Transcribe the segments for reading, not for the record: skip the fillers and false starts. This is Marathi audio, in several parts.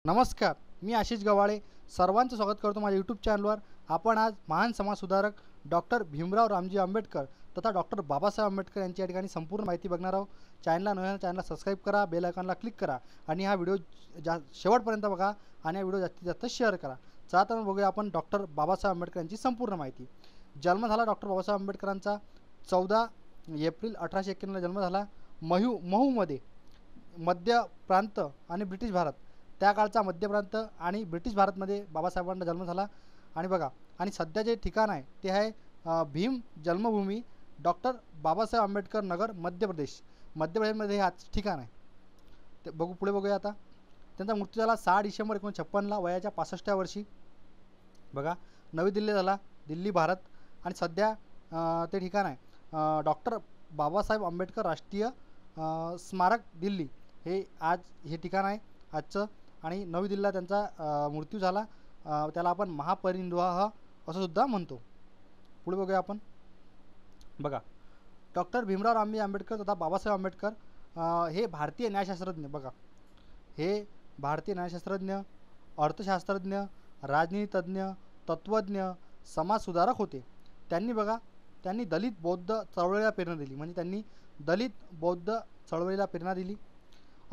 नमस्कार, मी आशिष गवाळे सर्वांचं स्वागत करतो माझ्या यूट्यूब चॅनलवर। आपण आज महान समाजसुधारक डॉक्टर भीमराव रामजी आंबेडकर तथा डॉक्टर बाबासाहेब आंबेडकर यांची या ठिकाणी संपूर्ण माहिती बघणार आहोत। चॅनलला सबस्क्राईब करा, बेल आयकॉनला क्लिक करा आणि हा व्हिडिओ शेवटपर्यंत बघा आणि हा व्हिडिओ जास्तीत जास्त शेअर करा। चला तर बघूया आपण डॉक्टर बाबासाहेब आंबेडकर यांची संपूर्ण माहिती। जन्म झाला डॉक्टर बाबासाहेब आंबेडकरांचा 14 एप्रिल 1891ला जन्म झाला। महूमध्ये मध्य प्रांत आणि ब्रिटिश भारत, त्या काळचा मध्य प्रांत आणि ब्रिटिश भारतमध्ये बाबासाहेबांचा जन्म झाला। आणि बघा, आणि सध्या जे ठिकाण आहे ते आहे भीम जन्मभूमी डॉक्टर बाबासाहेब आंबेडकर नगर मध्य प्रदेशमध्ये हा ठिकाण आहे। ते पुढे बघूया आता। त्यांचा मृत्यू झाला 6 डिसेंबर 1956ला वयाच्या 65व्या वर्षी। बघा, नवी दिल्ली झाला, दिल्ली भारत। आणि सध्या ते ठिकाण आहे डॉक्टर बाबासाहेब आंबेडकर राष्ट्रीय स्मारक दिल्ली, हे ठिकाण आहे आजचं। आणि नवी दिल्लीला त्यांचा मृत्यू झाला, त्याला आपण महापरिनिर्वाण असं सुद्धा म्हणतो। पुढे बघूया आपण। बघा, डॉक्टर भीमराव रामजी आंबेडकर तथा बाबासाहेब आंबेडकर हे भारतीय न्यायशास्त्रज्ञ, बघा हे भारतीय न्यायशास्त्रज्ञ, अर्थशास्त्रज्ञ, राजनीतिज्ञ, तत्त्वज्ञ, समाजसुधारक होते। त्यांनी दलित बौद्ध चळवळीला प्रेरणा दिली, म्हणजे त्यांनी दलित बौद्ध चळवळीला प्रेरणा दिली।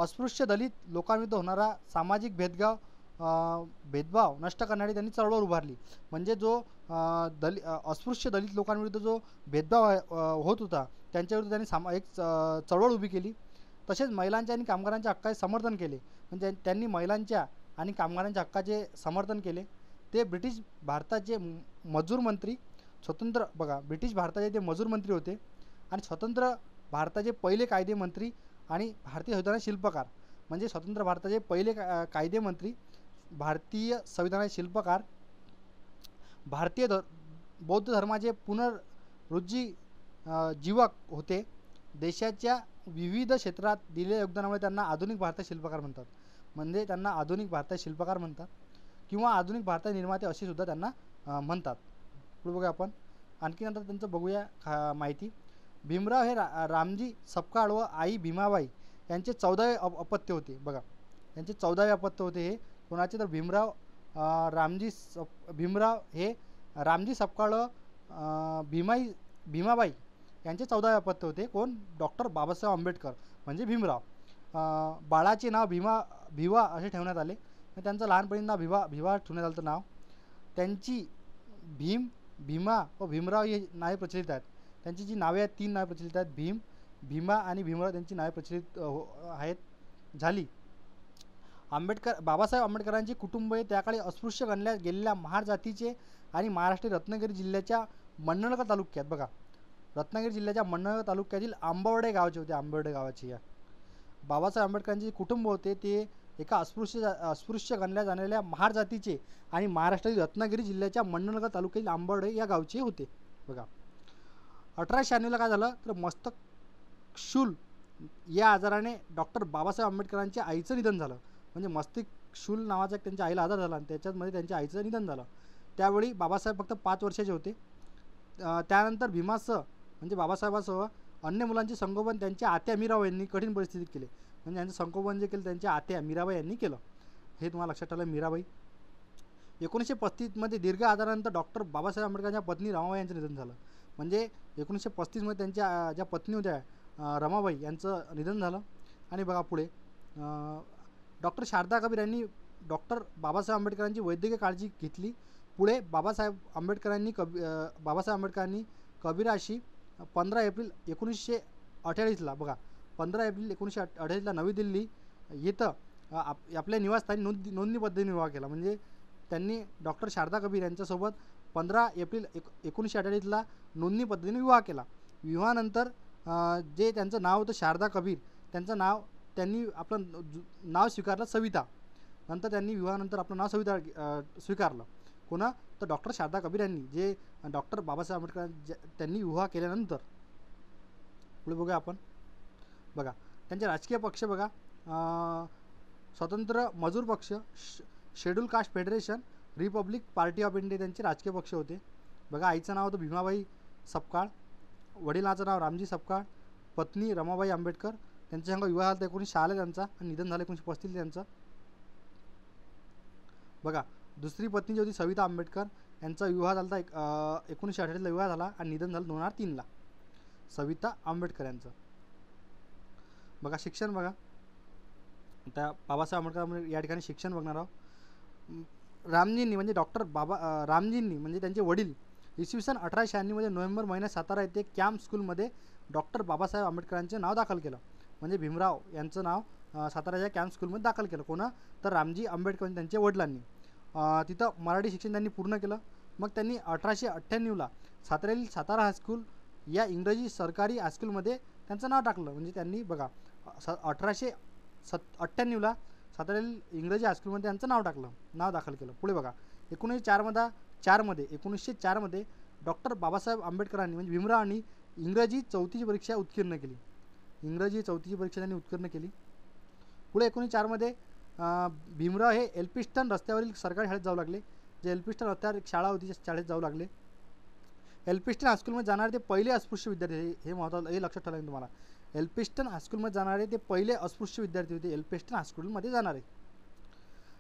अस्पृश्य दलित लोकांविरुद्ध होणारा सामाजिक भेदभाव नष्ट करण्यासाठी त्यांनी चळवळ उभारली, म्हणजे जो अस्पृश्य दलित लोकांविरुद्ध जो भेदभाव होत होता त्यांच्याविरुद्ध त्यांनी एक चळवळ उभी केली। तसेच महिलांच्या आणि कामगारांच्या हक्काचे समर्थन केले, म्हणजे त्यांनी महिलांच्या आणि कामगारांच्या हक्काचे समर्थन केले। ते ब्रिटिश भारताचे मजूर मंत्री ब्रिटिश भारताचे ते मजूर मंत्री होते आणि स्वतंत्र भारताचे पहिले कायदे मंत्री आणि भारतीय संविधानाचे शिल्पकार, म्हणजे स्वतंत्र भारताचे पहिले कायदे मंत्री, भारतीय संविधानाचे शिल्पकार, भारतीय बौद्ध धर्माचे जीवक होते। देशाच्या विविध क्षेत्रात दिलेल्या योगदानामुळे त्यांना आधुनिक भारताचे शिल्पकार म्हणतात, म्हणजे त्यांना आधुनिक भारताचे शिल्पकार म्हणतात किंवा आधुनिक भारताचे निर्माते असे सुद्धा त्यांना म्हणतात। पुढे बघूया आपण आणखी, नंतर त्यांचं बघूया माहिती। भीमराव हे रामजी सपकाळ व आई भीमाबाई यांचे 14वे अपत्य होते। बघा, यांचे 14वे अपत्य होते हे कोणाचे, तर भीमराव हे रामजी सपकाळ भीमाबाई यांचे 14वे अपत्य होते। कोण? डॉक्टर बाबासाहेब आंबेडकर, म्हणजे भीमराव। बाळाचे नाव भिवा असे ठेवण्यात आले, त्यांचं लहानपणी नाव भिवा ठेवण्यात आलं नाव। त्यांची भीम, भीमा व भीमराव ही नावे प्रचलित आहेत। त्यांची जी नावे आहेत 3 नावे प्रचलित आहेत, भीम, भीमा आणि भीमराव, त्यांची नावे प्रचलित झाली। बाबासाहेब आंबेडकरांचे कुटुंब हे त्याकाळी अस्पृश्य गणल्या गेलेल्या महार जातीचे आणि महाराष्ट्र रत्नागिरी जिल्ह्याच्या मंडणगड तालुक्यात, बघा रत्नागिरी जिल्ह्याच्या मंडणगड तालुक्यातील आंबवडे गावाचे होते। आंबवडे गावाचे या बाबासाहेब आंबेडकरांचे कुटुंब होते ते एका अस्पृश्य गणल्या जाणाऱ्या महार जातीचे आणि महाराष्ट्रातील रत्नागिरी जिल्ह्याच्या मंडणगड तालुक्यातील आंबवडे या गावचे होते। बघा, 1896ला काय झालं, तर मस्तकशूल या आजाराने डॉक्टर बाबासाहेब आंबेडकरांच्या आईचं निधन झालं, म्हणजे मस्तकशूल नावाचा त्यांच्या आईला आजार झाला आणि त्याच्यामध्ये त्यांच्या आईचं निधन झालं। त्यावेळी बाबासाहेब फक्त 5 वर्षाचे होते। त्यानंतर भीमासह, म्हणजे बाबासाहेबासह अन्य मुलांचे संगोपन त्यांच्या आत्या मीराबाई यांनी कठीण परिस्थितीत केले, म्हणजे यांचं संगोपन जे केलं त्यांच्या आत्या मीराबाई यांनी केलं, हे तुम्हाला लक्षात ठेवलं। मीराबाई 1935मध्ये दीर्घ आजारानंतर डॉक्टर बाबासाहेब आंबेडकरांच्या पत्नी रमाबाई यांचं निधन झालं, म्हणजे 1935मध्ये त्यांच्या ज्या पत्नी होत्या रमाबाई यांचं निधन झालं। आणि बघा पुढे, डॉक्टर शारदा कबीर यांनी डॉक्टर बाबासाहेब आंबेडकरांची वैद्यकीय काळजी घेतली। पुढे बाबासाहेब आंबेडकरांनी कबीराशी 15 एप्रिल 1948ला, बघा 15 एप्रिल 1948ला नवी दिल्ली येथं आपल्या निवासस्थानी नोंदणी पद्धतीने विवाह केला, म्हणजे त्यांनी डॉक्टर शारदा कबीर यांच्यासोबत 15 एप्रिल 1948ला नोंदणी पद्धतीने विवाह केला। विवाहानंतर जे त्यांचं नाव होतं शारदा कबीर, त्यांनी आपलं नाव स्वीकारलं सविता। नंतर त्यांनी विवाहानंतर आपलं नाव सविता स्वीकारलं। कोणा? तर डॉक्टर शारदा कबीर यांनी, जे डॉक्टर बाबासाहेब आंबेडकर त्यांनी विवाह केल्यानंतर। पुढे बघूया आपण। बघा, त्यांचे राजकीय पक्ष बघा, स्वतंत्र मजूर पक्ष, schedule caste federation, republic party of India त्यांचे राजकीय पक्ष होते। बघा, आईचं नाव होतं भीमाबाई सपकाळ, वडिलांचं नाव रामजी सपकाळ, पत्नी रमाबाई आंबेडकर, त्यांच्या संग विवाह झाला 1906 त्यांचा आणि निधन झालं 1935 त्यांचं। बघा, दुसरी पत्नी जी होती सविता आंबेडकर यांचा विवाह झाला होता 1948ला विवाह झाला आणि निधन झालं 2003ला सविता आंबेडकर यांचं. बघा शिक्षण बघा, त्या बाबासाहेब आंबेडकर या ठिकाणी शिक्षण बघणार आहोत. रामजींनी म्हणजे डॉक्टर रामजींनी म्हणजे त्यांचे वडील इसवी सन 1896मध्ये नोव्हेंबर महिन्यात सातारा येथे कॅम्प स्कूलमध्ये डॉक्टर बाबासाहेब आंबेडकरांचे नाव दाखल केलं. म्हणजे भीमराव यांचं नाव साताराच्या कॅम्प स्कूलमध्ये दाखल केलं. कोणा तर रामजी आंबेडकर त्यांच्या वडिलांनी. तिथं मराठी शिक्षण त्यांनी पूर्ण केलं. मग त्यांनी 1898ला साताऱ्यातील सातारा हायस्कूल या इंग्रजी सरकारी हायस्कूलमध्ये त्यांचं नाव टाकलं. म्हणजे त्यांनी बघा 1898ला साताऱ्यातील इंग्रजी हायस्कूलमध्ये त्यांचं नाव टाकलं, नाव दाखल केलं. पुढे बघा 1904मध्ये डॉक्टर बाबासाहेब आंबेडकरांनी म्हणजे भीमरावांनी इंग्रजी 4थीची परीक्षा उत्तीर्ण केली. इंग्रजी 4थीची परीक्षा त्यांनी उत्तीर्ण केली. पुढे 1904मध्ये भीमराव हे एल्फिन्स्टन रस्त्यावरील सरकारी शाळेत जाऊ लागले. जे एल्फिन्स्टन रस्त्यावर एक शाळा होती त्या शाळेत जाऊ लागले. एल्फिन्स्टन हायस्कूलमध्ये जाणारे ते पहिले अस्पृश्य विद्यार्थी, हे महत्त्वाचं, हे लक्षात ठेवायला तुम्हाला. एल्फिन्स्टन हायस्कूलमध्ये जाणारे ते पहिले अस्पृश्य विद्यार्थी होते, एल्फिन्स्टन हायस्कूलमध्ये जाणारे.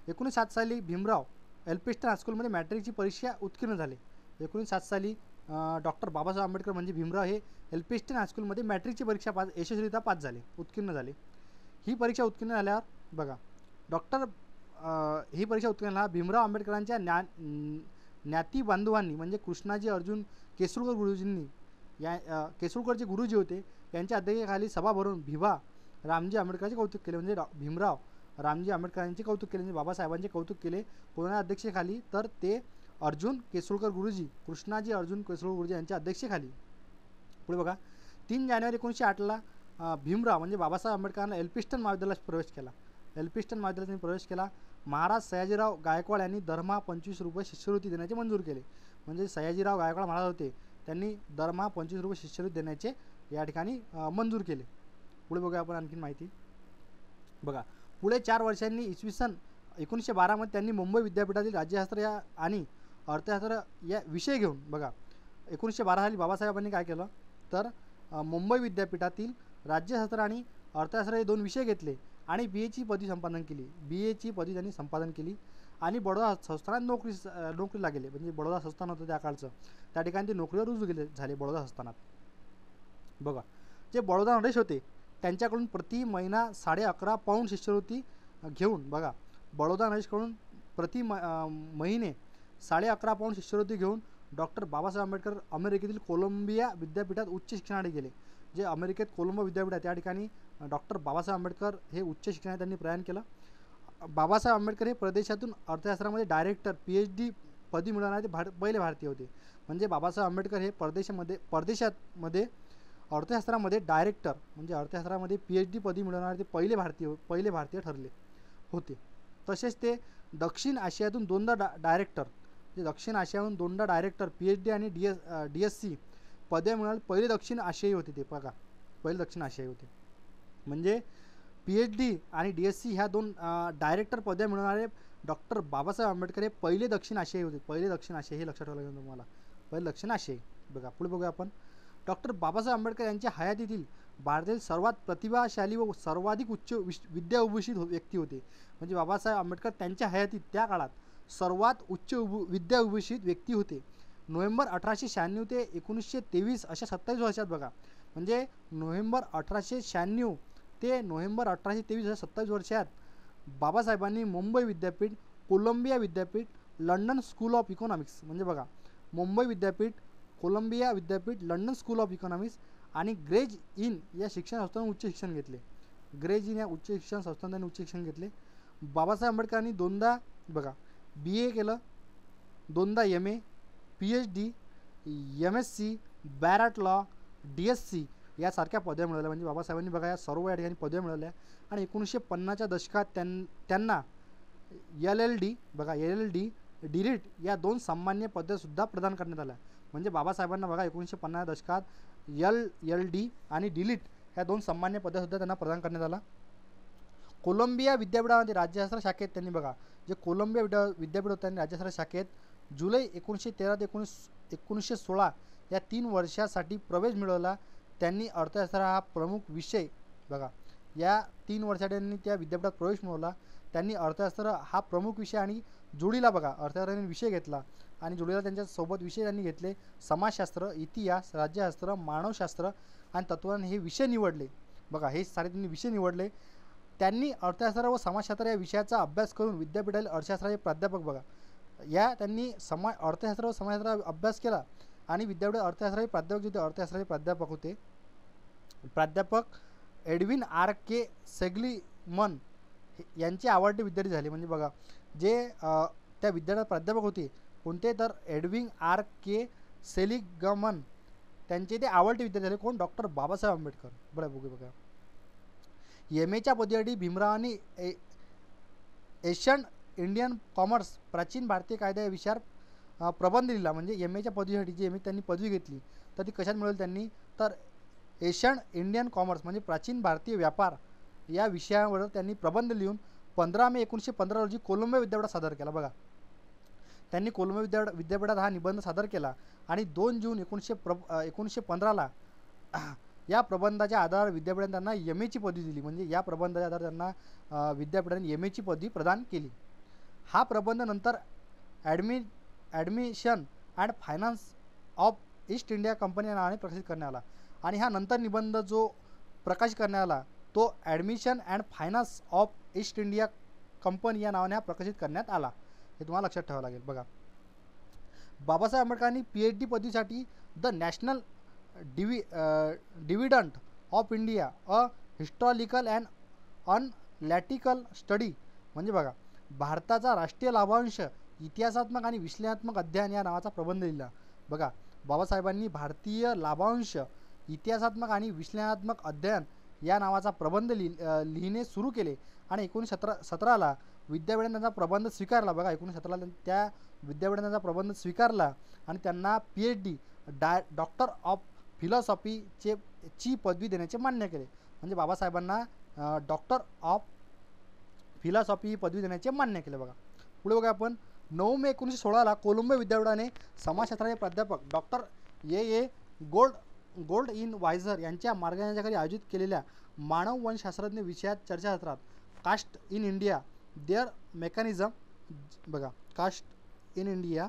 1907 साली भीमराव एल्फिन्स्टन हायस्कूलमध्ये मॅट्रिकची परीक्षा उत्तीर्ण झाले. 1907 साली डॉक्टर बाबासाहेब आंबेडकर म्हणजे भीमराव हे एल्फिन्स्टन हायस्कूलमध्ये मॅट्रिकची परीक्षा यशस्वीरित्या पास झाले, उत्तीर्ण झाले. ही परीक्षा उत्तीर्ण झाल्यावर बघा ही परीक्षा उत्तीर्ण झाल्यावर भीमराव आंबेडकरांच्या ज्ञाती बांधवांनी म्हणजे कृष्णाजी अर्जुन केसुरकर गुरुजींनी केसुरकरचे गुरुजी होते यांच्या अध्यक्षतेखाली सभा भरून भिवा रामजी आंबेडकरांचे कौतुक केले. म्हणजे भीमराव रामजी आंबेडकरांचे कौतुक केले, म्हणजे बाबासाहेबांचे कौतुक केले. कोणाच्या अध्यक्षतेखाली तर ते अर्जुन केसुरकर गुरुजी, कृष्णाजी अर्जुन केसुरकर गुरुजी यांच्या अध्यक्षतेखाली. पुढे बघा 3 जानेवारी 1908ला भीमराव म्हणजे बाबासाहेब आंबेडकरांना एल्फिन्स्टन महाविद्यालयात प्रवेश केला. एल्फिन्स्टन महाविद्यालयात प्रवेश केला. महाराज सयाजीराव गायकवाड यांनी दरमहा 25 रुपये शिष्यवृत्ती देण्याचे मंजूर केले. म्हणजे सयाजीराव गायकवाड महाराज होते, त्यांनी दरमहा 25 रुपये शिष्यवृत्ती देण्याचे या ठिकाणी मंजूर केले. पुढे बघूया आपण आणखी माहिती. बघा पुढे 4 वर्षांनी इसवी सन 1912मध्ये त्यांनी मुंबई विद्यापीठातील राज्यशास्त्र आणि अर्थशास्त्र या विषय घेऊन बघा 1912 साली बाबासाहेबांनी काय केलं तर मुंबई विद्यापीठातील राज्यशास्त्र आणि अर्थशास्त्र हे 2 विषय घेतले आणि BAची पदवी संपादन केली. BAची पदवी त्यांनी संपादन केली आणि बडोदा संस्थानात नोकरीला गेले. म्हणजे बडोदा संस्थान होतं त्या काळचं, त्या ठिकाणी ते नोकरीवर रुजू झाले बडोदा संस्थानात. बघा जे बडोदा नरेश होते त्यांच्याकडून प्रति महिना 11.5 पाऊंड शिष्यवृत्ती घेऊन बघा बडोदा नरेशकडून प्रति महिने 11.5 पाऊंड शिष्यवृत्ती घेऊन डॉक्टर बाबासाहेब आंबेडकर अमेरिकेतील कोलंबिया विद्यापीठात उच्च शिक्षणासाठी गेले. जे अमेरिकेत कोलंबो विद्यापीठ आहे त्या ठिकाणी डॉक्टर बाबासाहेब आंबेडकर हे उच्च शिक्षणासाठी त्यांनी प्रयाण केलं. बाबासाहेब आंबेडकर हे परदेशातून अर्थशास्त्रामध्ये डायरेक्टर PhD पदवी मिळवणारे पहिले भारतीय होते. म्हणजे बाबासाहेब आंबेडकर हे परदेशामध्ये अर्थशास्त्रामध्ये डायरेक्टर म्हणजे अर्थशास्त्रामध्ये PhD पदवी मिळवणारे ते पहिले भारतीय ठरले होते. तसेच ते दक्षिण आशियातून 2दा डायरेक्टर म्हणजे दक्षिण आशियाहून 2दा डायरेक्टर PhD आणि DSc पदवी मिळाले पहिले दक्षिण आशियाई होते. ते बघा पहिले दक्षिण आशियाई होते. म्हणजे PhD आणि DSc ह्या 2 डायरेक्टर पदव्या मिळवणारे डॉक्टर बाबासाहेब आंबेडकर हे पहिले दक्षिण आशियाई होते. पहिले दक्षिण आशियाई हे लक्षात ठेवायला लागेल तुम्हाला, पहिले दक्षिण आशियाई. बघा पुढे बघूया आपण. डॉक्टर बाबासाहेब आंबेडकर यांच्या हयातीतील भारतातील सर्वात प्रतिभाशाली व सर्वाधिक उच्च विद्याविभूषित व्यक्ती होते. म्हणजे बाबासाहेब आंबेडकर त्यांच्या हयातीत त्या काळात सर्वात उच्च विद्याविभूषित व्यक्ती होते. नोव्हेंबर 1896 ते 1923 अशा 27 वर्षात बघा म्हणजे नोव्हेंबर 1896 ते नोव्हेंबर 1823 अशा 27 वर्षात बाबासाहेबांनी मुंबई विद्यापीठ, कोलंबिया विद्यापीठ, लंडन स्कूल ऑफ इकॉनॉमिक्स म्हणजे बघा मुंबई विद्यापीठ, कोलंबिया विद्यापीठ, लंडन स्कूल ऑफ इकॉनॉमिक्स आणि ग्रेज इन या शिक्षण संस्थांनी उच्च शिक्षण घेतले. ग्रेज इन या उच्च शिक्षण संस्थांनी उच्च शिक्षण घेतले. बाबासाहेब आंबेडकरांनी 2दा बघा BA केलं, 2दा MA, PhD, MSc, bar at law, DSc यासारख्या पदव्या मिळवल्या. म्हणजे बाबासाहेबांनी बघा या सर्व या ठिकाणी पदव्या मिळवल्या. आणि 1950च्या दशकात त्यांना LLD बघा LLD, DLIT या 2 सामान्य पदव्यासुद्धा प्रदान करण्यात आल्या. म्हणजे बाबासाहेबांना बघा 1950 दशकात LLD आणि DLIT ह्या 2 सामान्य पदव्यासुद्धा त्यांना प्रदान करण्यात आला. कोलंबिया विद्यापीठामध्ये राज्यशास्त्र शाखेत त्यांनी बघा जे कोलंबिया विद्यापीठ होतं त्यांनी राज्यशास्त्र शाखेत जुलै 1913 ते 1916 या 3 वर्षासाठी प्रवेश मिळवला. त्यांनी अर्थशास्त्र हा प्रमुख विषय बघा या 3 वर्षांनी त्या विद्यापीठात प्रवेश मिळवला. त्यांनी अर्थशास्त्र हा प्रमुख विषय आणि जोडीला बघा अर्थशास्त्राने विषय घेतला आणि जोडीला त्यांच्यासोबत विषय त्यांनी घेतले समाजशास्त्र, इतिहास, राज्यशास्त्र, मानवशास्त्र आणि तत्वज्ञान हे विषय निवडले. बघा हे सारे त्यांनी विषय निवडले. त्यांनी अर्थशास्त्र व समाजशास्त्र या विषयाचा अभ्यास करून विद्यापीठातील अर्थशास्त्राचे प्राध्यापक बघा या त्यांनी अर्थशास्त्र व समाजशास्त्र अभ्यास केला आणि विद्यापीठ अर्थशास्त्राचे प्राध्यापक जे अर्थशास्त्राचे प्राध्यापक होते प्राध्यापक एडविन आर के सेग्लीमन यांचे आवडते विद्यार्थी झाले. म्हणजे बघा जे त्या विद्यापीठात प्राध्यापक होते कोणते तर एडविन आर के सेलिगमन त्यांचे ते आवडते विद्यार्थी झाले. कोण? डॉक्टर बाबासाहेब आंबेडकर. बरं बघा एमएच्या पदवीसाठी भीमरावांनी एशियन इंडियन कॉमर्स प्राचीन भारतीय कायदा या विषयावर प्रबंध लिहिला. म्हणजे एमएच्या पदवीसाठी जी त्यांनी पदवी घेतली तर ती कशात मिळवली त्यांनी? तर एशियन इंडियन कॉमर्स म्हणजे प्राचीन भारतीय व्यापार या विषयावर त्यांनी प्रबंध लिहून 15 मे 1915 रोजी कोलंबो विद्यापीठात सादर केला. बघा त्यांनी कोलंबो विद्यापीठात हा निबंध सादर केला आणि 2 जून 1915ला या प्रबंधाच्या आधारावर विद्यापीठाने त्यांना एमएची पदवी दिली. म्हणजे या प्रबंधाच्या आधारावर त्यांना विद्यापीठाने एमएची पदवी प्रदान केली. हा प्रबंध नंतर admission and finance of east India company या नावाने प्रकाशित करण्यात आला. आणि हा नंतर निबंध जो प्रकाशित करण्यात आला तो admission and finance of east India company या नावाने हा प्रकाशित करण्यात आला. हे तुम्हाला लक्षात ठेवावं लागेल. बघा बाबासाहेब आंबेडकरांनी PhD पदवीसाठी the national dividend of India a historical and analytical study म्हणजे बघा भारताचा राष्ट्रीय लाभांश इतिहासात्मक आणि विश्लेषणात्मक अध्ययन या नावाचा प्रबंध लिहिला. बघा बाबासाहेबांनी भारतीय लाभांश इतिहासात्मक आणि विश्लेषणात्मक अध्ययन या नावाचा प्रबंध लिहिणे सुरू केले आणि 1917ला विद्यापीठाने त्यांचा प्रबंध स्वीकारला. बघा 1917ला त्या विद्यापीठाने त्यांचा प्रबंध स्वीकारला आणि त्यांना PhD डॉक्टर ऑफ फिलॉसॉफीची पदवी देण्याचे मान्य केले. म्हणजे बाबासाहेबांना डॉक्टर ऑफ फिलॉसॉफी ही पदवी देण्याचे मान्य केले. बघा पुढे बघा आपण 9 मे 1916ला कोलंबो विद्यापीठाने समाजशास्त्राचे प्राध्यापक doctor A Goldenweiser यांच्या मार्गदर्शनाखाली आयोजित केलेल्या मानव वंशशास्त्रज्ञ विषयात चर्चासत्रात caste in India their mechanism बघा caste in India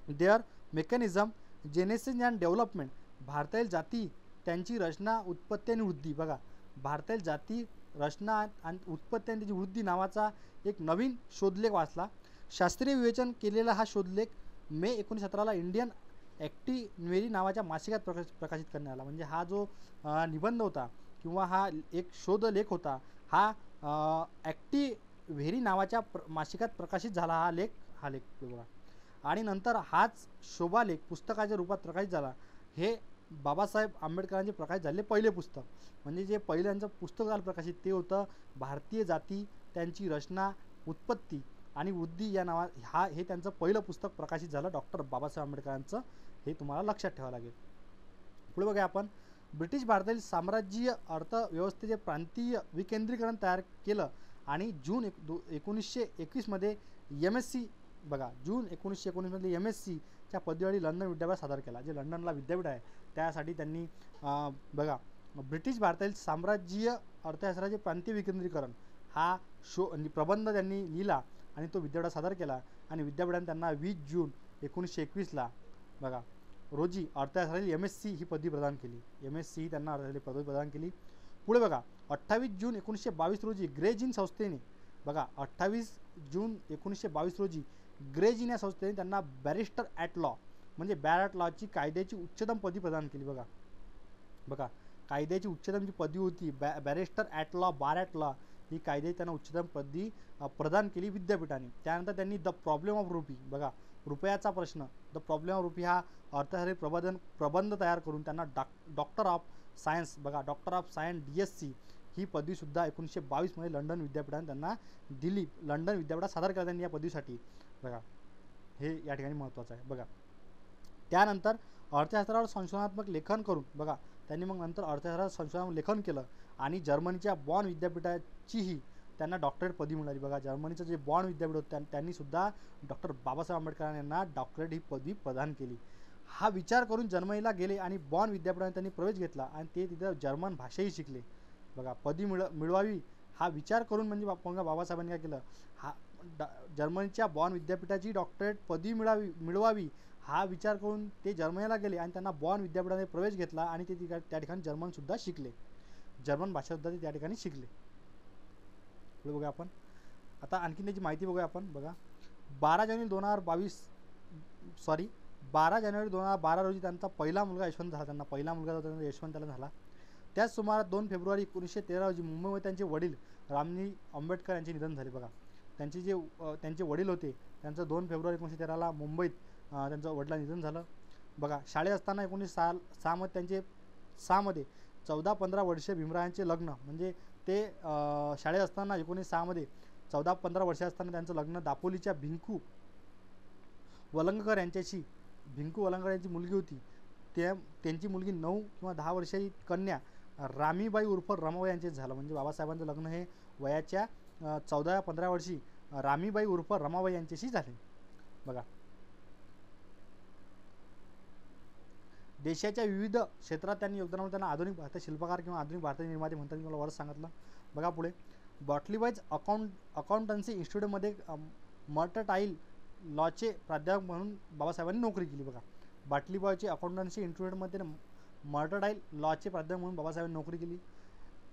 their mechanism genesis and development भारतातील जाती त्यांची रचना उत्पत्ती आणि वृद्धी. बघा भारतातील जाती रचना आणि उत्पत्ती आणि त्याची वृद्धी नावाचा एक नवीन शोधलेख वाचला. शास्त्रीय विवेचन केलेला हा शोधलेख मे 1917ला इंडियन ॲक्टिव्हेरी नावाच्या मासिकात प्रकाशित करण्यात आला. म्हणजे हा जो निबंध होता किंवा हा एक शोधलेख होता हा ॲक्टिव्हेरी नावाच्या मासिकात प्रकाशित झाला. हा लेख बघा आणि नंतर हाच शोभालेख पुस्तकाच्या रूपात प्रकाशित झाला. हे बाबासाहेब आंबेडकरांचे प्रकाशित झालेले पहिले पुस्तक. म्हणजे जे पहिल्यांचं पुस्तक झालं प्रकाशित ते होतं भारतीय जाती त्यांची रचना उत्पत्ती आणि वृद्धी या हे त्यांचं पहिलं पुस्तक प्रकाशित झालं डॉक्टर बाबासाहेब आंबेडकरांचं. हे तुम्हाला लक्षात ठेवावं लागेल. पुढे बघा आपण ब्रिटिश भारतातील साम्राज्यीय अर्थव्यवस्थेचे प्रांतीय विकेंद्रीकरण तयार केलं आणि जून 1921मध्ये MSc बघा जून 1919मध्ये MScच्या पदवीसाठी लंडन विद्यापीठ सादर केला. जे लंडनला विद्यापीठ आहे त्यासाठी त्यांनी बघा ब्रिटिश भारतातील साम्राज्यीय अर्थशास्त्राचे प्रांतीय विकेंद्रीकरण हा प्रबंध त्यांनी लिहिला आणि तो विद्यापीठात सादर केला आणि विद्यापीठाने त्यांना 20 जून 1921ला बघा रोजी अर्थशास्त्रातील MSc ही पदवी प्रदान केली. MSc ही त्यांना अर्थशास्त्राची पदवी प्रदान केली. पुढे बघा 28 जून 1922 रोजी ग्रेजिन संस्थेने बघा 28 जून 1922 रोजी ग्रेजिन या संस्थेने त्यांना बॅरिस्टर ॲट लॉ म्हणजे बॅर लॉची कायद्याची उच्चतम पदवी प्रदान केली. बघा कायद्याची उच्चतम जी पदवी होती barrister at law bar at law ही कायद्याची त्यांना उच्चतम पदवी प्रदान केली विद्यापीठाने. त्यानंतर त्यांनी द प्रॉब्लेम ऑफ रुपी बघा रुपयाचा प्रश्न द प्रॉब्लेम ऑफ रुपी हा अर्थशास्त्री प्रबंध तयार करून त्यांना डॉक्टर ऑफ सायन्स बघा डॉक्टर ऑफ सायन्स DSc ही पदवीसुद्धा 1922मध्ये लंडन विद्यापीठाने त्यांना दिली. लंडन विद्यापीठात सादर केला त्यांनी या पदवीसाठी. बघा हे या ठिकाणी महत्त्वाचं आहे. बघा त्यानंतर अर्थशास्त्रावर संशोधनात्मक लेखन करून बघा त्यांनी मग नंतर अर्थशास्त्रावर संशोधनात्मक लेखन केलं आणि जर्मनीच्या बॉन विद्यापीठाचीही त्यांना डॉक्टरेट पदवी मिळाली. बघा जर्मनीचं जे बॉन विद्यापीठ होतं त्यांनी सुद्धा डॉक्टर बाबासाहेब आंबेडकर यांना डॉक्टरेट ही पदवी प्रदान केली. हा विचार करून जर्मनीला गेले आणि बॉन विद्यापीठाने त्यांनी प्रवेश घेतला आणि ते तिथं जर्मन भाषाही शिकले. बघा पदवी मिळवावी हा विचार करून म्हणजे बाबासाहेबांनी काय केलं, हा जर्मनीच्या बॉन विद्यापीठाची डॉक्टरेट पदवी मिळवावी हा विचार करून ते जर्मनीला गेले आणि त्यांना बॉन विद्यापीठामध्ये प्रवेश घेतला आणि ते त्या ठिकाणी जर्मनसुद्धा शिकले, जर्मन भाषासुद्धा ते त्या ठिकाणी शिकले. पुढे बघूया आपण. आता आणखीन त्याची माहिती बघूया आपण. बघा 12 जानेवारी 2012 रोजी त्यांचा पहिला मुलगा यशवंत झाला. त्यांना पहिला मुलगा होता यशवंत त्याला झाला. त्याच सुमारास 2 फेब्रुवारी 1913 रोजी मुंबईमध्ये त्यांचे वडील रामजी आंबेडकर यांचे निधन झाले. बघा त्यांचे वडील होते त्यांचं 2 फेब्रुवारी 1913ला मुंबईत त्यांचं वडिलांचं निधन झालं. बघा शाळेत असताना 1906 मध्ये 14-15 वर्षे भीमरावांचे लग्न, म्हणजे ते शाळेत असताना 1906 मध्ये 14-15 वर्षे असताना त्यांचं लग्न दापोलीच्या भिंकू वलंगकर यांच्याशी, भिंकू वलंगकर यांची मुलगी होती, त्यांची मुलगी 9 किंवा 10 वर्षाची कन्या रामीबाई उर्फ रमाबाई यांचेच झालं. म्हणजे बाबासाहेबांचं लग्न हे वयाच्या 14-15 वर्षी रामीबाई उर्फ रमाबाई यांच्याशी झाले. बघा देशाच्या विविध क्षेत्रात त्यांनी योगदान, त्यांना आधुनिक भारतीय शिल्पकार किंवा आधुनिक भारतीय निर्माते म्हणतात, मी मला वरच सांगितलं. बघा पुढे बॉटलीबाईज अकाउंटन्सी इन्स्टिट्यूटमध्ये मर्टटाईल लॉचे प्राध्यापक म्हणून बाबासाहेबांनी नोकरी केली. बघा बाटलीबाईची अकाउंटन्सी इन्स्टिट्यूटमध्ये मर्टटाईल लॉचे प्राध्यापक म्हणून बाबासाहेबांनी नोकरी केली.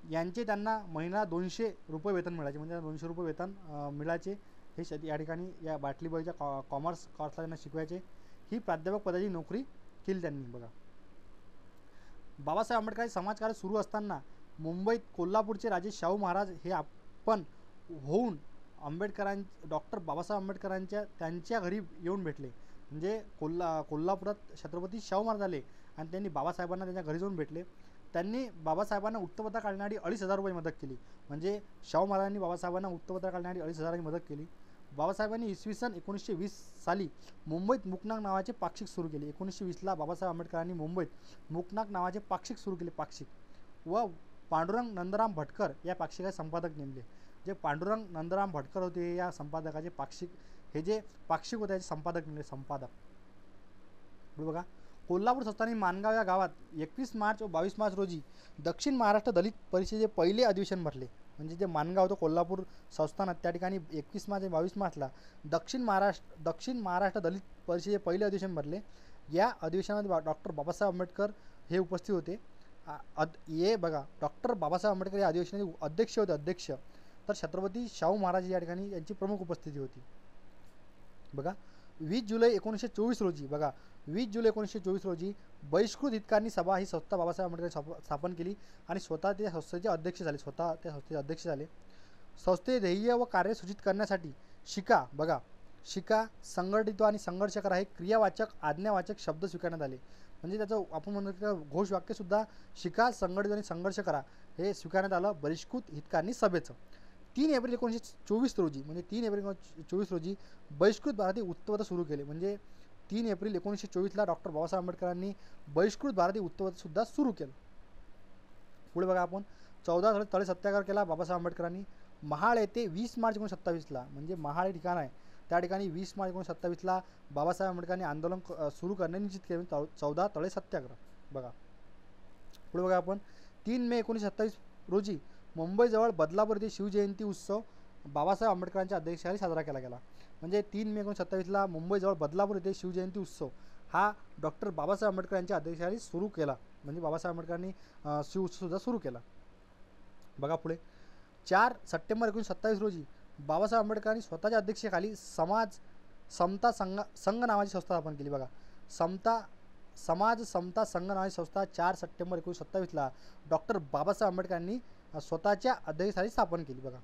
यांचे त्यांना महिना 200 रुपये वेतन मिळायचे, म्हणजे 200 रुपये वेतन मिळायचे. हे या ठिकाणी या बाटलीबाईच्या कॉमर्स कोर्सला त्यांना शिकवायचे. ही प्राध्यापक पदाची नोकरी केली त्यांनी. बघा बाबासाहेब आंबेडकरांचे समाजकार्य सुरू असताना मुंबईत कोल्हापूरचे राजे शाहू महाराज हे आपण होऊन डॉक्टर बाबासाहेब आंबेडकरांच्या त्यांच्या घरी येऊन भेटले. म्हणजे कोल्हापुरात छत्रपती शाहू महाराज आले आणि त्यांनी बाबासाहेबांना त्यांच्या घरी जाऊन भेटले. त्यांनी बाबासाहेबांना उत्तरपत्र काढण्यासाठी 2,500 रुपये मदत केली. म्हणजे शाहू महाराजांनी बाबासाहेबांना उत्तरपत्र काढण्यासाठी 2,500 मदत केली. बाबासाहेबांनी इसवी सन 1920 साली मुंबईत मुकनाक नावाचे पाक्षिक सुरू केले. 1920ला बाबासाहेब आंबेडकरांनी मुंबईत मुकनाक नावाचे पाक्षिक सुरू केले. पाक्षिक व पांडुरंग नंदराम भटकर या पाक्षिकाचे संपादक नेमले. जे पांडुरंग नंदराम भटकर होते या संपादकाचे पाक्षिक, हे जे पाक्षिक होते त्याचे संपादक नेमले. संपादक बघा कोल्हापूर संस्थानी माणगाव या गावात 21 मार्च व 22 मार्च रोजी दक्षिण महाराष्ट्र दलित परिषदेचे पहिले अधिवेशन भरले. म्हणजे जे माणगाव होतं कोल्हापूर संस्थानात त्या ठिकाणी 21 मार्च आणि 22 मार्चला दक्षिण महाराष्ट्र दलित परिषदेचे पहिले अधिवेशन भरले. या अधिवेशनामध्ये डॉक्टर बाबासाहेब आंबेडकर हे उपस्थित होते. हे बघा डॉक्टर बाबासाहेब आंबेडकर या अधिवेशनाचे अध्यक्ष होते. अध्यक्ष तर छत्रपती शाहू महाराज या ठिकाणी यांची प्रमुख उपस्थिती होती. बघा 20 जुलै 1924 रोजी, बघा 20 जुलै 1924 रोजी बहिष्कृत हितकारणी सभा ही संस्था बाबासाहेब आंबेडकर स्थापन केली आणि स्वतः त्या संस्थेचे अध्यक्ष झाले. संस्थेचे ध्येय व कार्य सूचित करण्यासाठी शिका, बघा शिका, संघटित आणि संघर्ष करा हे क्रियावाचक आज्ञावाचक शब्द स्वीकारण्यात आले. म्हणजे त्याचं आपण म्हणतो घोषवाक्यसुद्धा शिका, संघटित आणि संघर्ष करा हे स्वीकारण्यात आलं बहिष्कृत हितकारणी सभेचं. 3 एप्रिल 1924 रोजी, म्हणजे 3 एप्रिल 1924 रोजी बहिष्कृत भारतीय उत्तरपत्र सुरू केले. म्हणजे 3 एप्रिल 1924ला डॉक्टर बाबासाहेब आंबेडकरांनी बहिष्कृत भारतीय उत्तरपत्रसुद्धा सुरू केलं. पुढे बघा आपण 14 तळे सत्याग्रह केला बाबासाहेब आंबेडकरांनी. महाड येथे 20 मार्च 1927ला, म्हणजे महाड हे ठिकाण आहे त्या ठिकाणी 20 मार्च 1927ला बाबासाहेब आंबेडकरांनी आंदोलन सुरू करणे निश्चित केले. 14 तळे सत्याग्रह. बघा पुढे बघा आपण 3 मे 1927 रोजी मुंबईजवळ बदलापूर येथे शिवजयंती उत्सव बाबासाहेब आंबेडकरांच्या अध्यक्षतेखाली साजरा केला गेला. म्हणजे 3 मे 1927ला मुंबईजवळ बदलापूर येथे शिवजयंती उत्सव हा डॉक्टर बाबासाहेब आंबेडकर यांच्या अध्यक्षतेखाली सुरू केला. म्हणजे बाबासाहेब आंबेडकरांनी शिव उत्सवसुद्धा सुरू केला. बघा पुढे 4 सप्टेंबर 1927 रोजी बाबासाहेब आंबेडकरांनी स्वतःच्या अध्यक्षतेखाली समता संघ नावाची संस्था स्थापन केली. बघा समाज समता संघ नावाची संस्था 4 सप्टेंबर 1927ला डॉक्टर बाबासाहेब आंबेडकरांनी स्वतःच्या अध्यक्षतेखाली स्थापन केली. बघा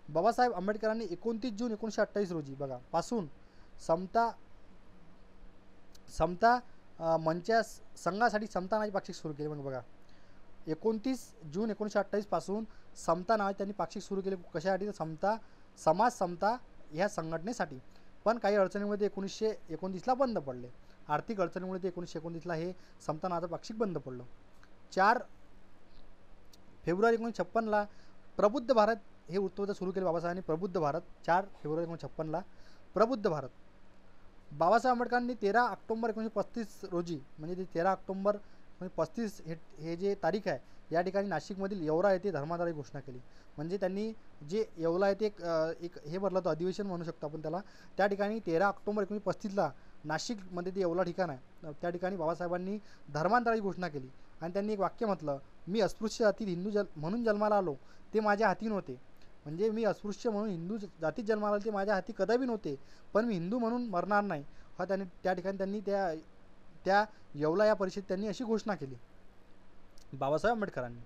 बाबासाहेब आंबेडकरांनी 29 जून 1928 रोजी बघा पासून समता मंचा संघासाठी समता नावाचे पाक्षिक सुरू केले. बघा 29 जून 1928 पासून समता नावाचे त्यांनी पाक्षिक सुरू केले. कशासाठी? तर समाज समता ह्या संघटनेसाठी. पण काही अडचणीमध्ये 1929ला बंद पडले. आर्थिक अडचणीमुळे ते 1929ला हे समता नावाचं पाक्षिक बंद पडलं. 4 फेब्रुवारी 1956ला प्रबुद्ध भारत हे वृत्तपत्र सुरू केले बाबासाहेबांनी. प्रबुद्ध भारत 4 फेब्रुवारी 1956ला प्रबुद्ध भारत. बाबासाहेब आंबेडकरांनी 13 ऑक्टोबर 1935 रोजी, म्हणजे ते 13 ऑक्टोबर 1935 हे जे तारीख आहे या ठिकाणी नाशिकमधील येवला येथे धर्मादाराची घोषणा केली. म्हणजे त्यांनी जे येवला येथे एक हे भरलं होतं, अधिवेशन म्हणू शकतो आपण त्याला. त्या ठिकाणी 13 ऑक्टोबर 1935ला नाशिकमध्ये ते येवला ठिकाण आहे, त्या ठिकाणी बाबासाहेबांनी धर्मांतराची घोषणा केली. आणि त्यांनी एक वाक्य म्हटलं, मी अस्पृश्य जातीत हिंदू म्हणून जन्माला आलो, ते माझ्या हाती नव्हते. म्हणजे मी अस्पृश्य म्हणून हिंदू जातीत जन्माला आलो, ते माझ्या हाती कदापि नव्हते, पण मी हिंदू म्हणून मरणार नाही. हा त्यांनी त्या ठिकाणी त्यांनी त्या येवला या परिषदेत त्यांनी अशी घोषणा केली बाबासाहेब आंबेडकरांनी.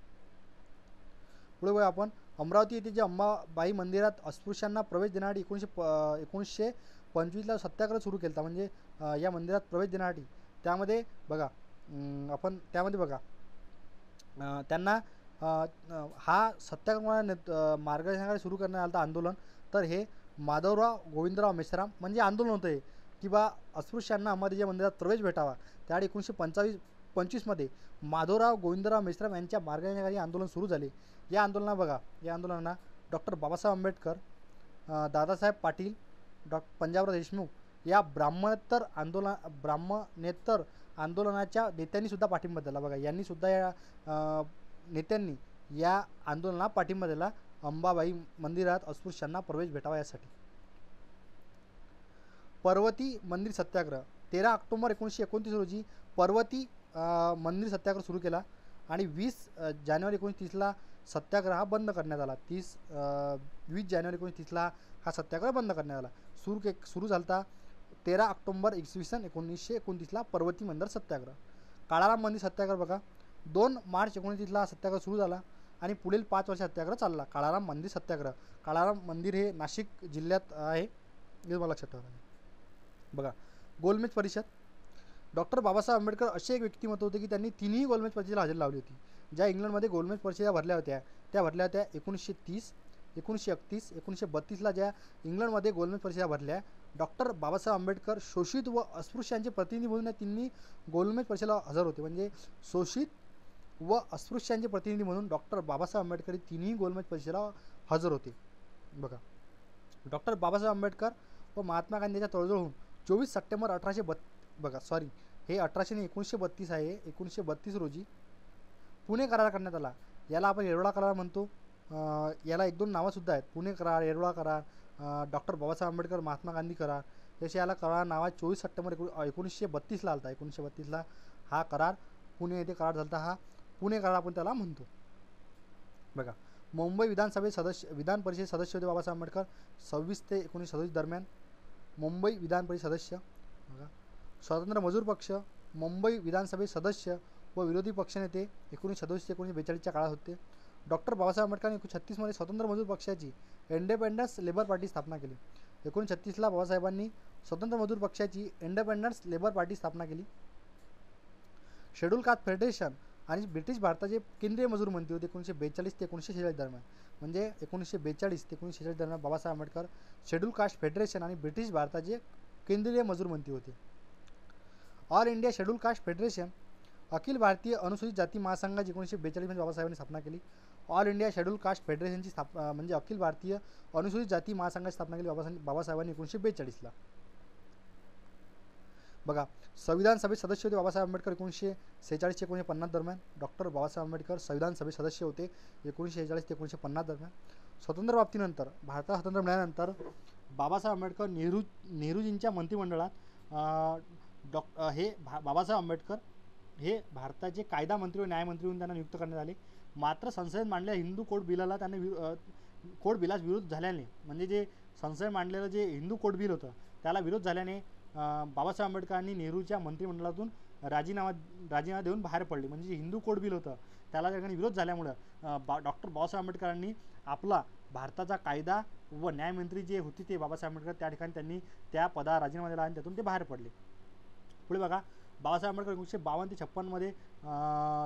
पुढे बघा आपण, अमरावती येथे जे अंबाबाई मंदिरात अस्पृश्यांना प्रवेश देण्यासाठी 1925ला सत्याग्रह सुरू केला. म्हणजे या मंदिरात प्रवेश देण्यासाठी त्यामध्ये बघा त्यांना हा सत्याग्रह मार्गदर्शनाकडे सुरू करण्यात आलं आंदोलन. तर हे माधवराव गोविंदराव मेश्राम म्हणजे आंदोलन होतं हे, की बा अस्पृश्यांना अंबादेवीच्या मंदिरात प्रवेश भेटावा. त्यासाठी 1925मध्ये माधवराव गोविंदराव मेश्राम यांच्या मार्गदर्शनाखाली आंदोलन सुरू झाले. या आंदोलनांना डॉक्टर बाबासाहेब आंबेडकर, दादासाहेब पाटील, पंजाबराव देशमुख या ब्राह्मणेतर आंदोलनाच्या नेत्यांनी सुद्धा पाठिंबा दिला. बघा, यांनी सुद्धा या नेत्यांनी या आंदोलनाला पाठिंबा दिला अंबाबाई मंदिरात अस्पृश्यांना प्रवेश भेटावा यासाठी. पर्वती मंदिर सत्याग्रह 13 ऑक्टोबर 1929 रोजी पर्वती मंदिर सत्याग्रह सुरू केला आणि 20 जानेवारी 1930ला सत्याग्रह हा बंद करण्यात आला. 20 जानेवारी 1930ला हा सत्याग्रह बंद करण्यात आला. सुरू झाला 13 ऑक्टोबर 1929ला पर्वती मंदिर सत्याग्रह. काळाराम मंदिर सत्याग्रह बघा, 2 मार्च 1930ला सत्याग्रह सुरू झाला आणि पुढील 5 वर्ष सत्याग्रह चालला. काळाराम मंदिर सत्याग्रह. काळाराम मंदिर हे नाशिक जिल्ह्यात आहे, हे मला लक्षात ठेवायला. बघा, गोलमेज परिषद. डॉक्टर बाबासाहेब आंबेडकर असे एक व्यक्तिमत्व होते की त्यांनी तिन्ही गोलमेज परिषदेला हजेरी लावली होती. ज्या इंग्लंडमध्ये गोलमेज परिषदा भरल्या होत्या त्या 1930, 1931, 1932ला ज्या इंग्लंडमध्ये गोलमेज परिषदा भरल्या. डॉक्टर बाबासाहेब आंबेडकर शोषित व अस्पृश्यांचे प्रतिनिधी म्हणून या तिन्ही गोलमेज परिषदेला हजर होते. म्हणजे शोषित व अस्पृश्यांचे प्रतिनिधी म्हणून डॉक्टर बाबासाहेब आंबेडकर तिन्ही गोलमेज परिषदेला हजर होते. बघा, डॉक्टर बाबासाहेब आंबेडकर व महात्मा गांधीच्या तळजोड 24 सप्टेंबर 1932 आहे. 1932 रोजी पुणे करार करण्यात आला. याला आपण येरवडा करार म्हणतो. याला 1-2 नावंसुद्धा आहेत, पुणे करार, येरवडा करार, डॉक्टर बाबासाहेब आंबेडकर महात्मा गांधी करार. जसे याला करार नाव 24 सप्टेंबर 1932ला आला. 1932ला हा करार पुणे येथे करार झाला. हा पुणे करार आपण त्याला म्हणतो. बघा, मुंबई विधान परिषद सदस्य होते बाबासाहेब आंबेडकर 26 ते 1927 दरम्यान. मुंबई विधान परिषद सदस्य. बघा, स्वतंत्र मजूर पक्ष, मुंबई विधानसभेत सदस्य व विरोधी पक्षनेते 1937 ते 1942च्या काळात होते. डॉक्टर बाबासाहेब आंबेडकरांनी 1936मध्ये स्वतंत्र मजूर पक्षाची इंडिपेंडन्स लेबर पार्टी स्थापना केली. 1936ला बाबासाहेबांनी स्वतंत्र मजूर पक्षाची इंडिपेंडन्स लेबर पार्टी स्थापना केली. शेड्यूल कास्ट फेडरेशन आणि ब्रिटिश भारताचे केंद्रीय मजूर मंत्री होते 1942 ते 1946 दरम्यान. म्हणजे 1942 ते 1946 दरम्यान Babasaheb Ambedkar scheduled caste federation आणि ब्रिटिश भारताचे केंद्रीय मजूर मंत्री होते. All India scheduled caste federation, अखिल भारतीय अनुसूचित जाती महासंघाची 1942मध्ये बाबासाहेबांनी स्थापना केली. ऑल इंडिया शेड्यूल कास्ट फेडरेशनची म्हणजे अखिल भारतीय अनुसूचित जाती महासंघाची स्थापना केली बाबासाहेबांनी 1942ला. बघा, संविधान सभेत सदस्य होते बाबासाहेब आंबेडकर 1946 ते 1950 दरम्यान. डॉक्टर बाबासाहेब आंबेडकर संविधान सभेत सदस्य होते 1946 ते 1950 दरम्यान. स्वातंत्र्य प्राप्तीनंतर, भारताला स्वातंत्र्य मिळाल्यानंतर बाबासाहेब आंबेडकर नेहरूजींच्या मंत्रिमंडळात बाबासाहेब आंबेडकर हे भारताचे कायदा मंत्री व न्यायमंत्री म्हणून त्यांना नियुक्त करण्यात आले. मात्र संसदेत मांडलेल्या हिंदू कोड बिलाला कोड बिलास विरोध झाल्याने, म्हणजे जे संसदेत मांडलेलं जे हिंदू कोड बिल होतं त्याला विरोध झाल्याने बाबासाहेब आंबेडकरांनी नेहरूच्या मंत्रिमंडळातून राजीनामा देऊन बाहेर पडले. म्हणजे जे हिंदू कोड बिल होतं त्याला त्या ठिकाणी विरोध झाल्यामुळं डॉक्टर बाबासाहेब आंबेडकरांनी आपला भारताचा कायदा व न्यायमंत्री जे होते ते बाबासाहेब आंबेडकर त्या ठिकाणी त्यांनी त्या पदावर राजीनामा दिला आणि त्यातून ते बाहेर पडले. पुढे बघा, बाबासाहेब आंबेडकर 1952 ते 56मध्ये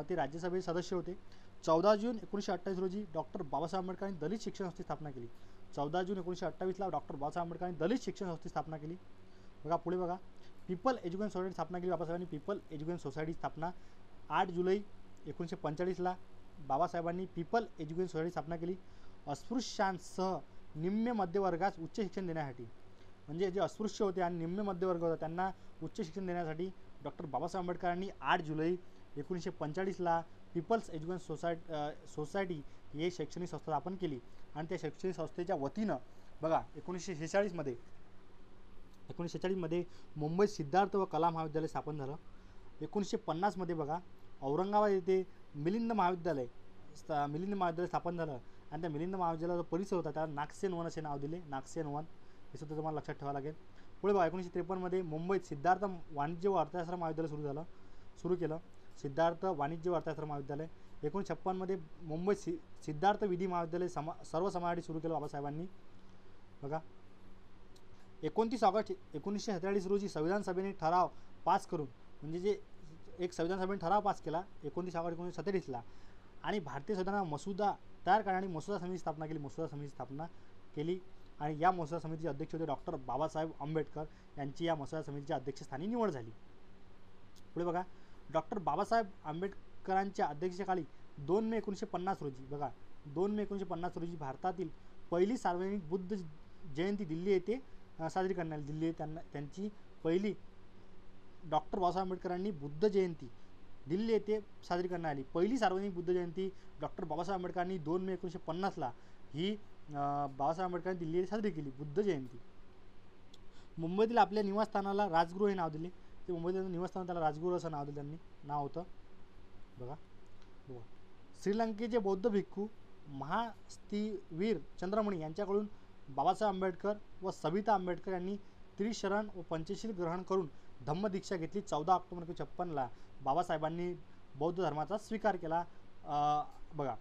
ते राज्यसभेचे सदस्य होते. 14 जून 1928 रोजी डॉक्टर बाबासाहेब आंबेडकरांनी दलित शिक्षण संस्थेची स्थापना केली. 14 जून 1928ला डॉक्टर बाबासाहेब आंबेडकरांनी दलित शिक्षण संस्थेची स्थापना केली. बघा, पुढे बघा, पीपल एज्युकेशन सोसायटी स्थापना केली बाबासाहेबांनी. पीपल एज्युकेशन सोसायटी स्थापना 8 जुलै 1945ला बाबासाहेबांनी पीपल एज्युकेशन सोसायटी स्थापना केली. अस्पृश्यांसह निम्न मध्यवर्गास उच्च शिक्षण देण्यासाठी, म्हणजे जे अस्पृश्य होते आणि निम्न मध्यवर्ग होता त्यांना उच्च शिक्षण देण्यासाठी डॉक्टर बाबासाहेब आंबेडकरांनी 8 जुलै 1945ला पीपल्स एज्युकेशन सोसायटी ही शैक्षणिक संस्था स्थापन केली आणि त्या शैक्षणिक संस्थेच्या वतीनं बघा 1946मध्ये मुंबईत सिद्धार्थ व कला महाविद्यालय स्थापन झालं. 1950मध्ये बघा औरंगाबाद येथे मिलिंद महाविद्यालय स्थापन झालं आणि त्या मिलिंद महाविद्यालयाचा परिसर होता त्याला नागसेन वन असे नाव दिले. नागसेन वन हे सुद्धा तुम्हाला लक्षात ठेवावं लागेल. पुढे बघा 1953मध्ये मुंबईत सिद्धार्थ वाणिज्य व अर्थशास्त्र महाविद्यालय सुरू केलं. सिद्धार्थ वाणिज्य व अर्थशास्त्र महाविद्यालय. 1956मध्ये मुंबईत सिद्धार्थ विधी महाविद्यालय सर्व समाजासाठी सुरू केलं बाबासाहेबांनी. बघा 29 ऑगस्ट 1947 रोजी संविधान सभेने ठराव पास करून म्हणजे जे एक संविधान सभेने ठराव पास केला 29 ऑगस्ट 1947ला आणि भारतीय संविधानाचा मसुदा तयार करण्यासाठी मसुदा समितीची स्थापना केली आणि या मसुदा समितीचे अध्यक्ष होते डॉक्टर बाबासाहेब आंबेडकर यांची या मसुदा समितीच्या अध्यक्षस्थानी निवड झाली. पुढे बघा डॉक्टर बाबासाहेब आंबेडकरांच्या अध्यक्षतेखाली 2 मे 1950 रोजी बघा 2 मे 1950 रोजी भारतातील पहिली सार्वजनिक बुद्ध जयंती दिल्ली येथे साजरी करण्यात आली. दिल्ली त्यांची पहिली डॉक्टर बाबासाहेब आंबेडकरांनी बुद्ध जयंती दिल्ली येथे साजरी करण्यात आली. पहिली सार्वजनिक बुद्ध जयंती डॉक्टर बाबासाहेब आंबेडकरांनी 2 मे 1950ला ही बाबासाहेब आंबेडकरांनी दिल्ली येथे साजरी केली बुद्ध जयंती. मुंबईतील आपल्या निवासस्थानाला राजगृह हे नाव दिले. ते मुंबईतील निवासस्थान त्याला राजगृह असं नाव दिलं त्यांनी नाव होतं. बघा श्रीलंकेचे बौद्ध भिक्खू महास्तिवीर चंद्रमणी यांच्याकडून बाबासाहेब आंबेडकर व सविता आंबेडकर यांनी त्रिशरण व पंचशील ग्रहण करून धम्मदीक्षा घेतली. 14 ऑक्टोबर 1956ला बाबासाहेबांनी बौद्ध धर्माचा स्वीकार केला. बघा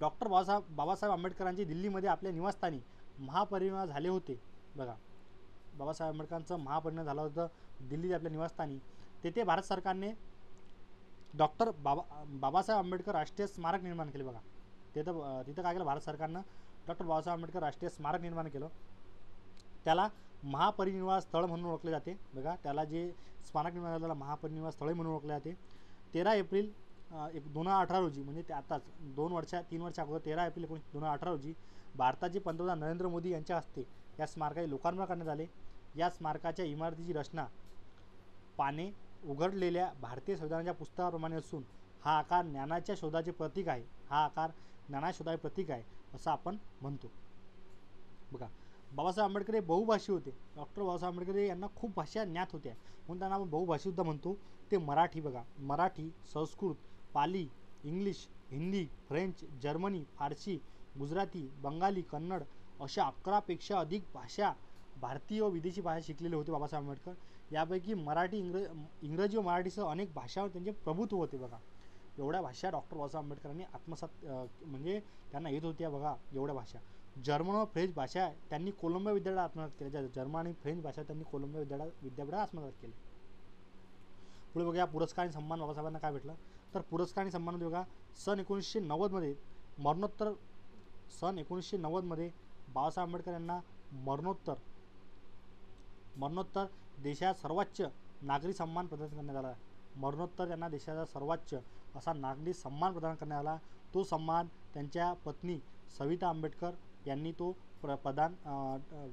डॉक्टर बाबासाहेब आंबेडकरांचे दिल्लीमध्ये आपल्या निवासस्थानी महापरिनिर्वाण झाले होते. बघा बाबासाहेब आंबेडकरांचं महापरिनिर्वाण झालं होतं दिल्लीत आपल्या निवासस्थानी. तेथे भारत सरकारने डॉक्टर बाबासाहेब आंबेडकर राष्ट्रीय स्मारक निर्माण केले. बघा तिथं काय केलं भारत सरकारनं डॉक्टर बाबासाहेब आंबेडकर राष्ट्रीय स्मारक निर्माण केलं. त्याला महापरिनिर्वाण स्थळ म्हणून ओळखले जाते. बघा त्याला जे स्मारक निर्माण झालं त्याला महापरिनिर्वाण स्थळ म्हणून ओळखले जाते. 13 एप्रिल 2018 रोजी म्हणजे ते आताच 3 वर्ष अगोदर 13 एप्रिल 2018 रोजी भारताचे पंतप्रधान नरेंद्र मोदी यांच्या हस्ते या स्मारकाचे लोकार्पण करण्यात आले. या स्मारकाच्या इमारतीची रचना पाने उघडलेल्या भारतीय संविधानाच्या पुस्तकाप्रमाणे असून हा आकार ज्ञानाच्या शोधाचे प्रतीक आहे असं आपण म्हणतो. बघा बाबासाहेब आंबेडकर हे बहुभाषी होते. डॉक्टर बाबासाहेब आंबेडकर यांना खूप भाषा ज्ञात होत्या म्हणून त्यांना आपण बहुभाषी सुद्धा म्हणतो. ते मराठी बघा Marathi, Sanskrit, Pali, English, Hindi, French, Germany, Farsi, Gujarati, Bengali, Kannada अशा 11पेक्षा अधिक भाषा भारतीय व विदेशी भाषा शिकलेले होते बाबासाहेब आंबेडकर. यापैकी मराठी, इंग्रजी व मराठीसह अनेक भाषांवर त्यांचे प्रभुत्व होते. बघा एवढ्या भाषा डॉक्टर बाबासाहेब आंबेडकरांनी आत्मसात म्हणजे त्यांना येत होत्या. बघा एवढ्या भाषा. जर्मन व फ्रेंच भाषा त्यांनी कोलंबिया विद्यापीठात आत्मसात केल्या. जर्मन आणि फ्रेंच भाषा त्यांनी कोलंबिया विद्यापीठात आत्मसात केली. पुढे बघा पुरस्कार आणि सन्मान बाबासाहेबांना काय भेटलं तर पुरस्कार आणि सन्मान बघा सन 1990मध्ये बाबासाहेब आंबेडकर यांना मरणोत्तर देशात सर्वोच्च नागरी सन्मान प्रदान करण्यात आला. मरणोत्तर त्यांना देशाचा सर्वोच्च असा नागरी सन्मान प्रदान करण्यात आला. तो सन्मान त्यांच्या पत्नी सविता आंबेडकर यांनी तो प्रदान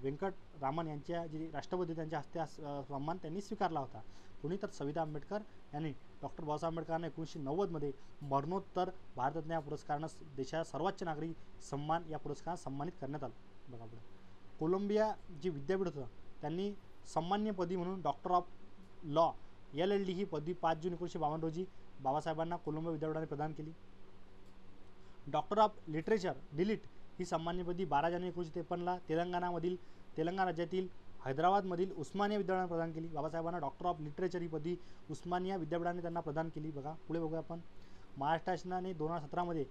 व्यंकटरामन यांच्या जे राष्ट्रपती त्यांच्या हस्ते सन्मान त्यांनी स्वीकारला होता. कोणी तर सविता आंबेडकर यांनी डॉक्टर बाबासाहेब आंबेडकरांना 1990मध्ये मरणोत्तर भारतरत्न या पुरस्कारानं देशाचा सर्वोच्च नागरी सन्मान या पुरस्कारात सन्मानित करण्यात आलं. बघा पुढे कोलंबिया जे विद्यापीठ होतं त्यांनी सन्मान्य पदी म्हणून डॉक्टर ऑफ लॉ LLD ही पदवी 5 जून 1952 रोजी बाबासाहेबांना कोलंबिया विद्यापीठाने प्रदान केली. डॉक्टर ऑफ लिटरेचर डिलीट ही सन्मान्यपदी 12 जानेवारी 1953ला तेलंगणा राज्यातील हैदराबादमधील उस्मानिया विद्यापीठाने प्रदान केली. बाबासाहेबांना डॉक्टर ऑफ लिटरेचर ही पदवी उस्मानिया विद्यापीठाने त्यांना प्रदान केली. बघा पुढे बघूया आपण महाराष्ट्र शासनाने 2017मध्ये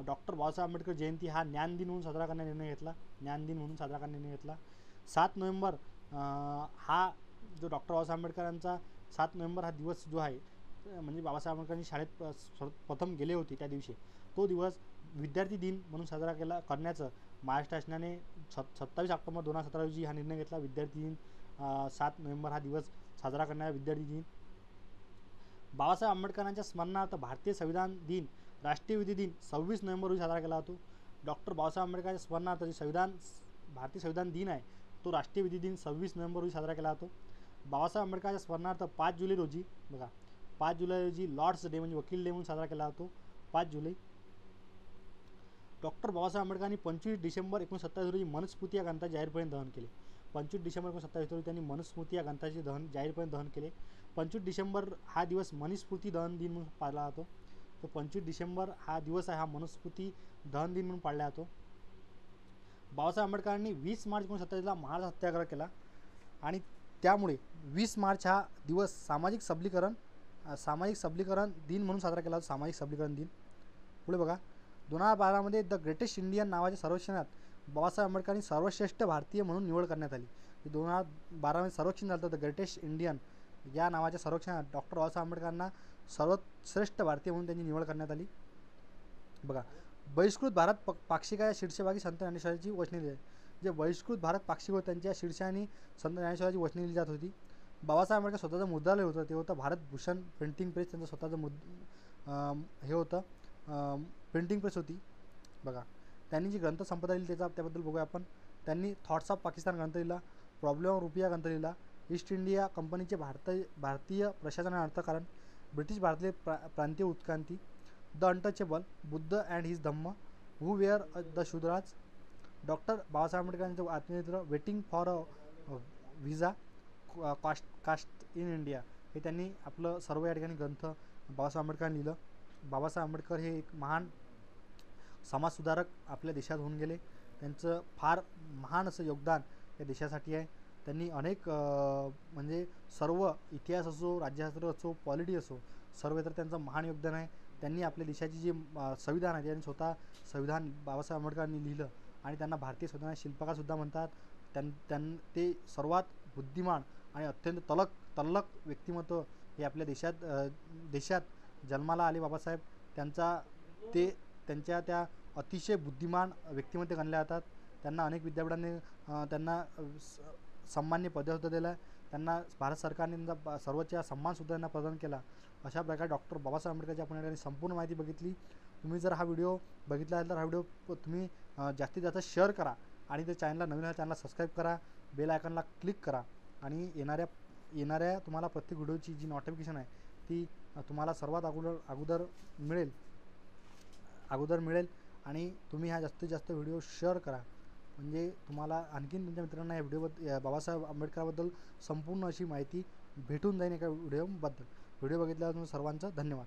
डॉक्टर बाबासाहेब आंबेडकर जयंती हा ज्ञान दिन म्हणून साजरा करण्याचा निर्णय घेतला. 7 नोव्हेंबर हा जो डॉक्टर बाबासाहेब आंबेडकरांचा 7 नोव्हेंबर हा दिवस जो आहे म्हणजे बाबासाहेब आंबेडकरांनी शाळेत प्रथम गेले होते त्या दिवशी तो दिवस विद्यार्थी दिन म्हणून साजरा करण्याचं महाराष्ट्र शासनाने 27 ऑक्टोबर 2017 रोजी हा निर्णय घेतला. विद्यार्थी दिन 7 नोव्हेंबर हा दिवस साजरा करणारा विद्यार्थी दिन. बाबासाहेब आंबेडकरांच्या स्मरणार्थ भारतीय संविधान दिन राष्ट्रीय विधी दिन 26 नोव्हेंबर रोजी साजरा केला जातो. डॉक्टर बाबासाहेब आंबेडकरांच्या स्मरणार्थ जे भारतीय संविधान दिन आहे तो राष्ट्रीय विधी दिन 26 नोव्हेंबर रोजी साजरा केला जातो. बाबासाहेब आंबेडकरांच्या स्मरणार्थ 5 जुलै रोजी बघा 5 जुलै रोजी लॉर्ड्स डे म्हणजे वकील डे म्हणून साजरा केला जातो 5 जुलै. डॉक्टर बाबासाहेब आंबेडकरांनी 25 डिसेंबर 1927 रोजी मनुस्मृती या ग्रंथाचे जाहीरपणे दहन केले. 25 डिसेंबर 1927 रोजी त्यांनी मनुस्मृती या ग्रंथाचे जाहीरपणे दहन केले. 25 डिसेंबर हा दिवस मनुस्मृती दहन दिन म्हणून पाळला जातो. तो 25 डिसेंबर हा दिवस आहे, हा मनुस्मृती दहन दिन म्हणून पाळला जातो. बाबासाहेब आंबेडकरांनी 20 मार्च 1927ला महाल सत्याग्रह केला आणि त्यामुळे 20 मार्च हा दिवस सामाजिक सबलीकरण दिन म्हणून साजरा केला जातो. सामाजिक सबलीकरण दिन. पुढे बघा, 2012मध्ये द ग्रेटेस्ट इंडियन नावाच्या सर्वेक्षणात बाबासाहेब आंबेडकरांनी सर्वश्रेष्ठ भारतीय म्हणून निवड करण्यात आली. 2012मध्ये सर्वेक्षण झालं द ग्रेटेस्ट इंडियन या नावाच्या सर्वेक्षणात डॉक्टर बाबासाहेब आंबेडकरांना सर्वश्रेष्ठ भारतीय म्हणून त्यांची निवड करण्यात आली. बघा, बहिष्कृत भारत पाक्षिका या शीर्षभागी संत ज्ञानेश्वरांची वचने दिली. जे बहिष्कृत भारत पाक्षिक होते त्यांच्या शीर्षाने संत ज्ञानेश्वरांची वचने दिली जात होती. बाबासाहेब आंबेडकर स्वतःचं मुद्रालय होतं, ते होतं भारत भूषण प्रिंटिंग प्रेस. त्यांचं स्वतःचं हे होतं, प्रिंटिंग प्रेस होती. बघा, त्यांनी जी ग्रंथसंपदा दिली त्याबद्दल बघूया आपण. त्यांनी थॉट्स ऑफ पाकिस्तान ग्रंथ लिहिला, प्रॉब्लेम ऑफ रुपिया ग्रंथ लिहिला, ईस्ट इंडिया कंपनीचे भारतीय प्रशासन आणि अर्थकारण, ब्रिटिश भारतीय प्रांतीय उत्क्रांती, the untouchable, Buddha and his Dhamma, who were the Shudras, doctor Babasaheb आंबेडकरांचे आत्मचरित्र, waiting for a visa, caste in India, हे त्यांनी आपलं सर्व या ठिकाणी ग्रंथ बाबासाहेब आंबेडकरांनी लिहिलं. बाबासाहेब आंबेडकर हे एक महान समाजसुधारक आपल्या देशात होऊन गेले. त्यांचं फार महान असं योगदान या देशासाठी आहे. त्यांनी अनेक म्हणजे सर्व इतिहास असो, राज्यशास्त्र असो, पॉलिटी असो, सर्व तर त्यांचं महान योगदान आहे. त्यांनी आपल्या देशाची जी संविधान आहे, त्यांनी स्वतः संविधान बाबासाहेब आंबेडकरांनी लिहिलं आणि त्यांना भारतीय संविधानाचे शिल्पकारसुद्धा म्हणतात. ते सर्वात बुद्धिमान आणि अत्यंत तल्लख व्यक्तिमत्व हे आपल्या देशात जन्माला आले बाबासाहेब. त्यांच्या त्या अतिशय बुद्धिमान व्यक्तिमत्व गणल्या जातात. त्यांना अनेक विद्यापीठांनी त्यांना सन्मान्य पदसुद्धा दिलं आहे. त्यांना भारत सरकारने त्यांचा सर्वोच्च सन्मानसुद्धा त्यांना प्रदान केला. अशा प्रकारे डॉक्टर बाबासाहेब आंबेडकरची आपण या ठिकाणी संपूर्ण माहिती बघितली. तुम्ही जर हा व्हिडिओ बघितला असेल तर हा व्हिडिओ तुम्ही जास्तीत जास्त शेअर करा आणि ते चॅनलला नवीन चॅनलला सबस्क्राईब करा, बेल आयकॉनला क्लिक करा आणि येणाऱ्या तुम्हाला प्रत्येक व्हिडिओची जी नोटिफिकेशन आहे ती तुम्हाला सर्वात अगोदर मिळेल आणि तुम्ही हा जास्तीत जास्त व्हिडिओ शेअर करा, म्हणजे तुम्हाला आणखीन तुमच्या मित्रांना या बाबासाहेब आंबेडकरांबद्दल संपूर्ण अशी माहिती भेटून जाईल एका व्हिडिओ बघितल्याबद्दल सर्वांचं धन्यवाद.